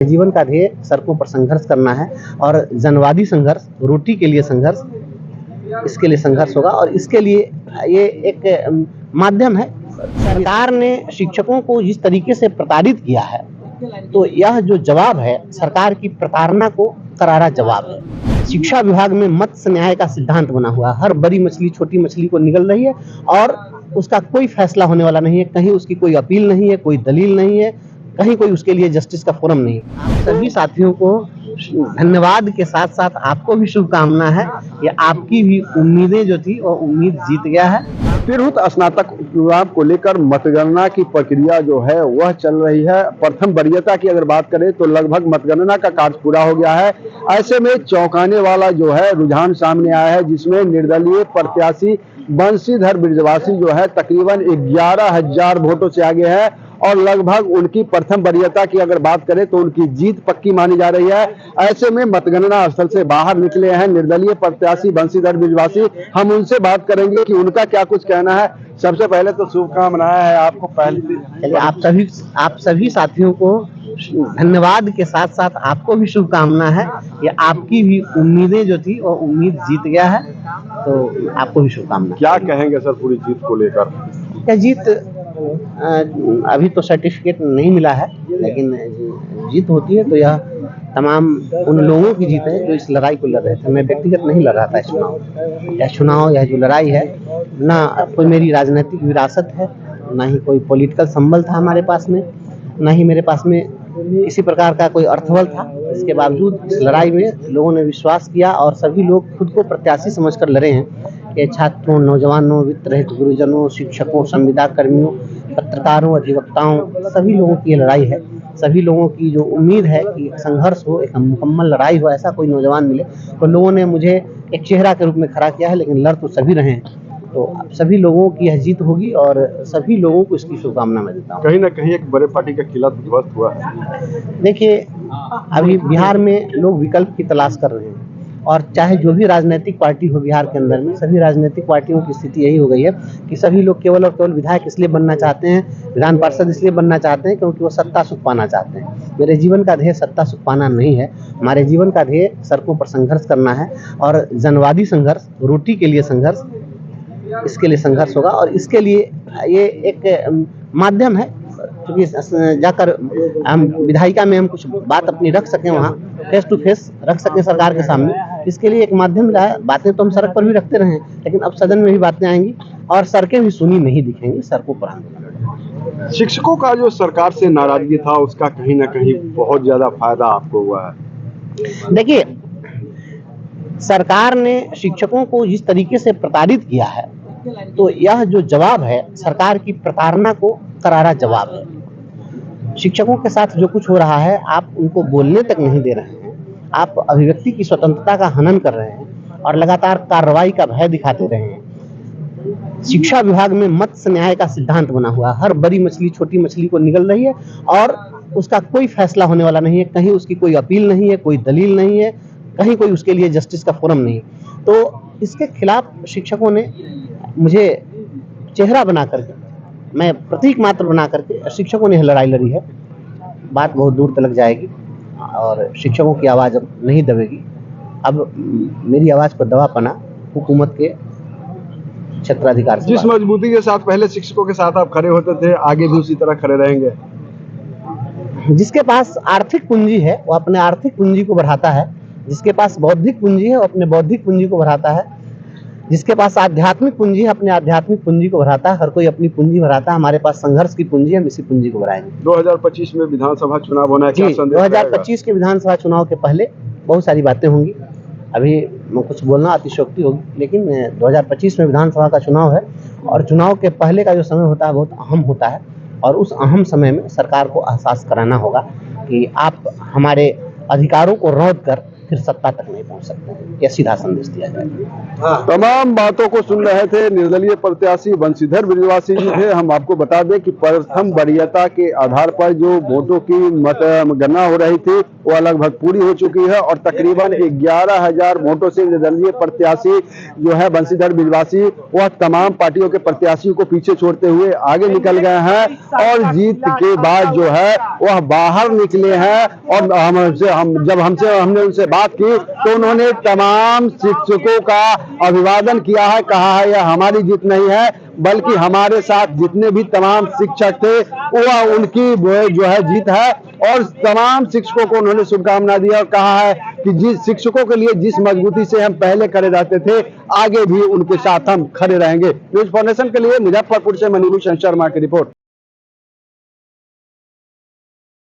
जीवन का ध्येय सड़कों पर संघर्ष करना है और जनवादी संघर्ष, रोटी के लिए संघर्ष, इसके लिए संघर्ष होगा और इसके लिए ये एक माध्यम है। सरकार ने शिक्षकों को जिस तरीके से प्रताड़ित किया है, तो यह जो जवाब है सरकार की प्रताड़ना को करारा जवाब है। शिक्षा विभाग में मत्स्य न्याय का सिद्धांत बना हुआ है। हर बड़ी मछली छोटी मछली को निगल रही है और उसका कोई फैसला होने वाला नहीं है। कहीं उसकी कोई अपील नहीं है, कोई दलील नहीं है, कहीं कोई उसके लिए जस्टिस का फोरम नहीं है। आप सभी साथियों को धन्यवाद के साथ साथ आपको भी शुभकामना है कि आपकी भी उम्मीदें जो थी वो उम्मीद जीत गया है। तिरहुत स्नातक चुनाव को लेकर मतगणना की प्रक्रिया जो है वह चल रही है। प्रथम वरीयता की अगर बात करें तो लगभग मतगणना का कार्य पूरा हो गया है। ऐसे में चौंकाने वाला जो है रुझान सामने आया है, जिसमें निर्दलीय प्रत्याशी बंशीधर बृजवासी जो है तकरीबन 11,000 वोटों से आगे है और लगभग उनकी प्रथम वरीयता की अगर बात करें तो उनकी जीत पक्की मानी जा रही है। ऐसे में मतगणना स्थल से बाहर निकले हैं निर्दलीय प्रत्याशी बंशीधर बृजवासी। हम उनसे बात करेंगे कि उनका क्या कुछ कहना है। सबसे पहले तो शुभकामनाएं हैं आपको। पहले आप सभी साथियों को धन्यवाद के साथ साथ आपको भी शुभकामना है कि आपकी भी उम्मीदें जो थी वो उम्मीद जीत गया है, तो आपको भी शुभकामना। क्या कहेंगे सर पूरी जीत को लेकर? क्या जीत, अभी तो सर्टिफिकेट नहीं मिला है, लेकिन जीत होती है तो यह तमाम उन लोगों की जीत है जो इस लड़ाई को लड़ रहे थे। मैं व्यक्तिगत नहीं लड़ रहा था इस चुनाव। यह जो लड़ाई है, ना कोई मेरी राजनीतिक विरासत है, ना ही कोई पॉलिटिकल संबल था हमारे पास में, ना ही मेरे पास में किसी प्रकार का कोई अर्थबल था। इसके बावजूद इस लड़ाई में लोगों ने विश्वास किया और सभी लोग खुद को प्रत्याशी समझकर लड़े हैं कि छात्रों, नौजवानों, वित्त रहित गुरुजनों, शिक्षकों, संविदा कर्मियों, पत्रकारों, अधिवक्ताओं, सभी लोगों की ये लड़ाई है। सभी लोगों की जो उम्मीद है कि संघर्ष हो, एक मुकम्मल लड़ाई हो, ऐसा कोई नौजवान मिले, तो लोगों ने मुझे एक चेहरा के रूप में खड़ा किया है। लेकिन लड़ तो सभी रहे हैं, तो सभी लोगों की यह जीत होगी और सभी लोगों को इसकी शुभकामना मैं देता हूँ। कहीं ना कहीं एक बड़े पार्टी का किला ध्वस्त हुआ है। देखिए, अभी बिहार में लोग विकल्प की तलाश कर रहे हैं और चाहे जो भी राजनीतिक पार्टी हो बिहार के अंदर में, सभी राजनीतिक पार्टियों की स्थिति यही हो गई है कि सभी लोग केवल और केवल विधायक इसलिए बनना चाहते हैं, विधान पार्षद इसलिए बनना चाहते हैं क्योंकि वो सत्ता सुख पाना चाहते हैं। मेरे जीवन का ध्येय सत्ता सुख पाना नहीं है। हमारे जीवन का ध्येय सड़कों पर संघर्ष करना है और जनवादी संघर्ष, रोटी के लिए संघर्ष, इसके लिए संघर्ष होगा और इसके लिए ये एक माध्यम है। क्योंकि जाकर हम विधायिका में हम कुछ बात अपनी रख सकें, वहाँ फेस टू फेस रख सकें सरकार के सामने, इसके लिए एक माध्यम मिला है। बातें तो हम सड़क पर भी रखते रहे, लेकिन अब सदन में भी बातें आएंगी और सड़कें भी सुनी नहीं दिखेंगी, सड़कों पर आंदोलन। शिक्षकों का जो सरकार से नाराजगी था उसका कहीं ना कहीं बहुत ज्यादा फायदा आपको हुआ है। देखिए, सरकार ने शिक्षकों को जिस तरीके से प्रताड़ित किया है, तो यह जो जवाब है सरकार की प्रताड़ना को करारा जवाब है। शिक्षकों के साथ जो कुछ हो रहा है, आप उनको बोलने तक नहीं दे रहे हैं, आप अभिव्यक्ति की स्वतंत्रता का हनन कर रहे हैं और लगातार कार्रवाई का भय दिखाते रहे हैं। शिक्षा विभाग में मत्स्य न्याय का सिद्धांत बना हुआ है। हर बड़ी मछली छोटी मछली को निगल रही है और उसका कोई फैसला होने वाला नहीं है। कहीं उसकी कोई अपील नहीं है, कोई दलील नहीं है, कहीं कोई उसके लिए जस्टिस का फोरम नहीं है। तो इसके खिलाफ शिक्षकों ने मुझे चेहरा बना करके, मैं प्रतीक मात्र बना करके शिक्षकों ने लड़ाई लड़ी है। बात बहुत दूर तक जाएगी और शिक्षकों की आवाज़ अब नहीं दबेगी। अब मेरी आवाज़ पर दबा पाना हुकूमत के क्षेत्राधिकार से। जिस मजबूती के साथ पहले शिक्षकों के साथ आप खड़े होते थे, आगे भी उसी तरह खड़े रहेंगे। जिसके पास आर्थिक पूंजी है वो अपने आर्थिक पूंजी को बढ़ाता है, जिसके पास बौद्धिक पूंजी है वो अपने बौद्धिक पूंजी को बढ़ाता है, जिसके पास आध्यात्मिक पूंजी है अपने आध्यात्मिक पूंजी को बढ़ाता है। हर कोई अपनी पूंजी बढ़ाता है। हमारे पास संघर्ष की पूंजी है, हम इसी पूंजी को बढ़ाएंगे। 2025 में विधानसभा चुनाव होना है, क्या संदेश? 2025 के विधानसभा चुनाव के पहले बहुत सारी बातें होंगी। अभी कुछ बोलना अतिशयोक्ति होगी, लेकिन 2025 में विधानसभा का चुनाव है और चुनाव के पहले का जो समय होता है बहुत अहम होता है और उस अहम समय में सरकार को एहसास कराना होगा कि आप हमारे अधिकारों को रौंद कर फिर सत्ता तक नहीं पहुंच सकते। यह सीधा संदेश दिया जाएगा। तमाम बातों को सुन रहे थे निर्दलीय प्रत्याशी बंशीधर बृजवासी जी थे। हम आपको बता दें कि प्रथम वरीयता के आधार पर जो वोटों की मतगणना हो रही थी वह लगभग पूरी हो चुकी है और तकरीबन 11,000 वोटों से निर्दलीय प्रत्याशी जो है बंशीधर बृजवासी वह तमाम पार्टियों के प्रत्याशियों को पीछे छोड़ते हुए आगे निकल गए हैं और जीत के बाद जो है वह बाहर निकले हैं। और हमने उनसे बात की तो उन्होंने तमाम शिक्षकों का अभिवादन किया है, कहा है यह हमारी जीत नहीं है बल्कि हमारे साथ जितने भी तमाम शिक्षक थे वह उनकी जो है जीत है। और तमाम शिक्षकों को उन्होंने शुभकामना दी और कहा है कि जिस शिक्षकों के लिए जिस मजबूती से हम पहले खड़े रहते थे आगे भी उनके साथ हम खड़े रहेंगे। न्यूज़ फॉर नेशन के लिए मुजफ्फरपुर से मनीष शर्मा की रिपोर्ट।